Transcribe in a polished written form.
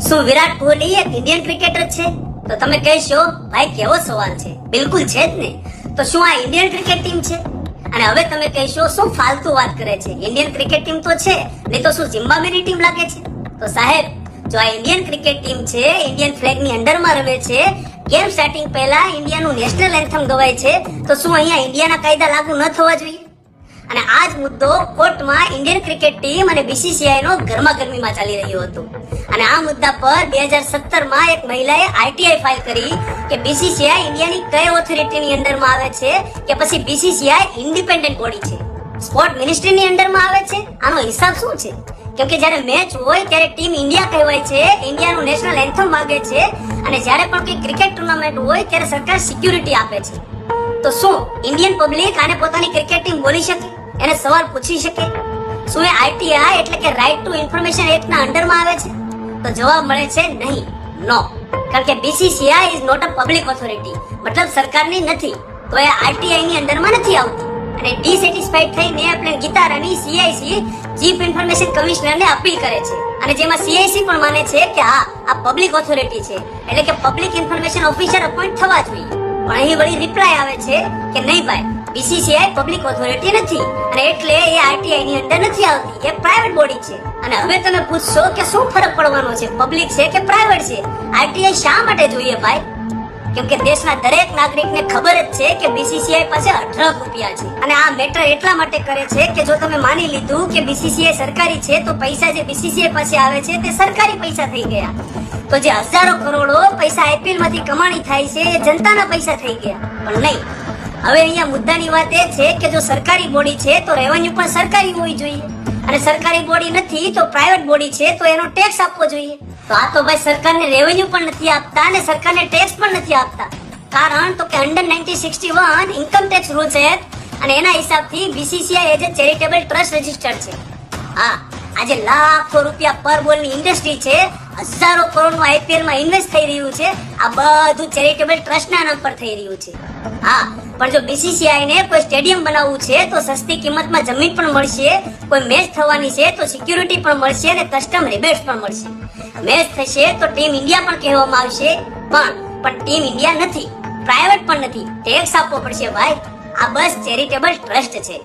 શું વિરાટ કોહલી એક Indian cricketer છે? તો તમે કહેશો ભાઈ કેવો સવાલ છે, બિલકુલ છે જ ને. તો શું આ ઇન્ડિયન ક્રિકેટ ટીમ છે? અને હવે તમે કહેશો શું ફાલતુ વાત કરે છે, ઇન્ડિયન ક્રિકેટ ટીમ તો છે નહીં તો શું ઝિમ્બાબ્વેની ટીમ લાગે છે? તો સાહેબ, જો આ ઇન્ડિયન ક્રિકેટ ટીમ છે, ઇન્ડિયન ફ્લેગ ની અંડરમાં રમે છે, ગેમ સ્ટાર્ટિંગ પહેલા ઇન્ડિયાનું નેશનલ એન્થમ ગવાય છે, તો શું અહીંયા ઇન્ડિયાના કાયદા લાગુ ન થવા જોઈએ? અને આ જ મુદ્દો કોર્ટમાં ઇન્ડિયન ક્રિકેટ ટીમ અને બીસીસીઆઈ નો ગરમાગરમીમાં ચાલી રહ્યો હતો. અને આ મુદ્દા પર 2017 માં એક મહિલાએ આરટીઆઈ ફાઇલ કરી કે બીસીસીઆઈ ઇન્ડિયાની કઈ ઓથોરિટીની અંડરમાં આવે છે કે પછી બીસીસીઆઈ ઇન્ડિપેન્ડન્ટ બોડી છે, સ્પોર્ટ મિનિસ્ટ્રીની અંડરમાં આવે છે? આનો હિસાબ શું છે? કેમ કે જ્યારે મેચ હોય ત્યારે ટીમ ઇન્ડિયા કહેવાય છે, ઇન્ડિયાનું નેશનલ એન્થમ વાગે છે, અને જ્યારે પણ કોઈ ક્રિકેટ ટુર્નામેન્ટ હોય ત્યારે સરકાર સિક્યુરિટી આપે છે. તો શું ઇન્ડિયન પબ્લિક આને પોતાની ક્રિકેટ ટીમ બોલી શકે, એને સવાલ પૂછી શકે? શું એ આરટીઆઈ એટલે કે રાઇટ ટુ ઇન્ફોર્મેશન એક્ટના અંડરમાં આવે છે? તો જવાબ મળે છે નહીં, નો. કારણ કે BCCI is not a public authority, મતલબ સરકારની નથી, તો એ આરટીઆઈ ની અંડરમાં નથી આવતી. અને ડિસેટિસ્ફાઈડ થઈને આપણે ગીતારાની સીઆઈસી ચીફ ઇન્ફોર્મેશન કમિશનરને અપીલ કરે છે, અને જેમાં સીઆઈસી પણ માને છે કે હા, આ પબ્લિક ઓથોરિટી છે, એટલે કે પબ્લિક ઇન્ફોર્મેશન ઓફિસર અપોઇન્ટ થવા જોઈએ. પણ અહીં વળી રિપ્લાય આવે છે કે નહીં ભાઈ, બીસીસીઆઈ પબ્લિક ઓથોરિટી નથી, અને એટલે એ આરટીઆઈ ની અંદર નથી આવતી, એ પ્રાઇવેટ બોડી છે. અને હવે તમે પૂછશો કે શું ફરક પડવાનો છે, પબ્લિક છે કે પ્રાઇવેટ છે? આરટીઆઈ શા માટે જોઈએ ભાઈ? કેમ કે દેશના દરેક નાગરિકને ખબર જ છે કે બીસીસીઆઈ પાસે 18 રૂપિયા છે. અને આ મેટર એટલા માટે કરે છે કે જો તમે માની લીધું કે બીસીસીઆઈ સરકારી છે, તો પૈસા જે બીસીસીઆઈ પાસે આવે છે તે સરકારી પૈસા થઈ ગયા. તો જે હજારો કરોડો પૈસા આઈપીએલ માંથી કમાણી થાય છે એ જનતાના પૈસા થઈ ગયા. પણ નહીં, હવે અહીંયા મુદ્દાની વાત એ છે કે જો સરકારી બોડી છે તો રેવન્યુ પણ સરકારી હોવી જોઈએ, અને સરકારી બોડી નથી તો પ્રાઇવેટ બોડી છે તો એનો ટેક્સ આપવો જોઈએ. તો આ તો ભાઈ સરકારને રેવન્યુ પણ નથી આપતા અને સરકારને ટેક્સ પણ નથી આપતા. કારણ તો કે under 1961 income tax rules act અને એના હિસાબથી BCCI as a charitable trust registered છે. હા, આજે લાખો રૂપિયા પર બોલ ની ઇન્ડસ્ટ્રી છે, હજારો કરોડનું આઈપીએલ માં ઇન્વેસ્ટ થઈ રહ્યું છે, આ બધું ચેરિટેબલ ટ્રસ્ટના નામ પર થઈ રહ્યું છે. હા, પણ જો બીસીસીઆઈ ને કોઈ સ્ટેડિયમ બનાવવું છે તો સસ્તી કિંમતમાં જમીન પણ મળશે, કોઈ મેચ થવાની છે તો સિક્યુરિટી પણ મળશે અને કસ્ટમ રિબેટ્સ પણ મળશે. મેચ થશે તો ટીમ ઇન્ડિયા પણ કહેવામાં આવશે, પણ ટીમ ઇન્ડિયા નથી, પ્રાઇવેટ પણ નથી, ટેક્સ આપવો પડશે ભાઈ. આ બસ ચેરિટેબલ ટ્રસ્ટ છે.